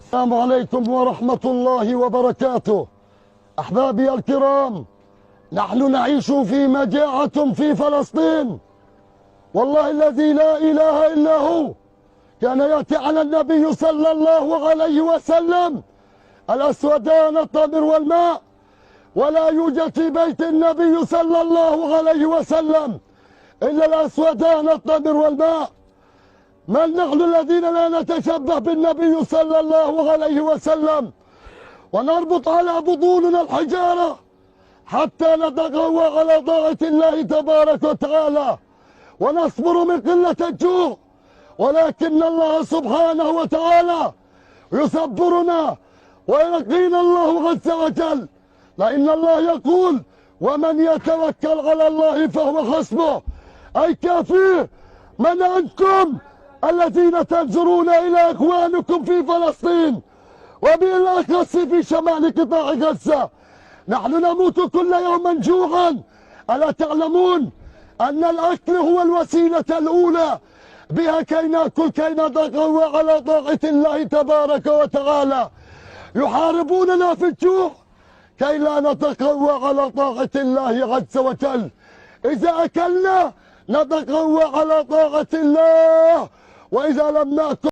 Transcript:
السلام عليكم ورحمة الله وبركاته. أحبابي الكرام، نحن نعيش في مجاعة في فلسطين، والله الذي لا إله إلا هو. كان يأتي على النبي صلى الله عليه وسلم الأسودان التمر والماء، ولا يوجد في بيت النبي صلى الله عليه وسلم إلا الأسودان التمر والماء. من نحن الذين لا نتشبه بالنبي صلى الله عليه وسلم ونربط على بطوننا الحجارة حتى نتقوى على طاعة الله تبارك وتعالى ونصبر من قلة الجوع، ولكن الله سبحانه وتعالى يصبرنا ويقينا الله عز وجل، لأن الله يقول: ومن يتوكل على الله فهو حسبه، أي كافيه. من أنتم الذين تنظرون إلى إخوانكم في فلسطين وبالأخص في شمال قطاع غزة؟ نحن نموت كل يوم جوعا. ألا تعلمون أن الأكل هو الوسيلة الأولى بها كي نأكل، كي نتقوى على طاعة الله تبارك وتعالى. يحاربوننا في الجوع كي لا نتقوى على طاعة الله عز وجل. إذا أكلنا نتقوى على طاعة الله، وإذا لم نأكل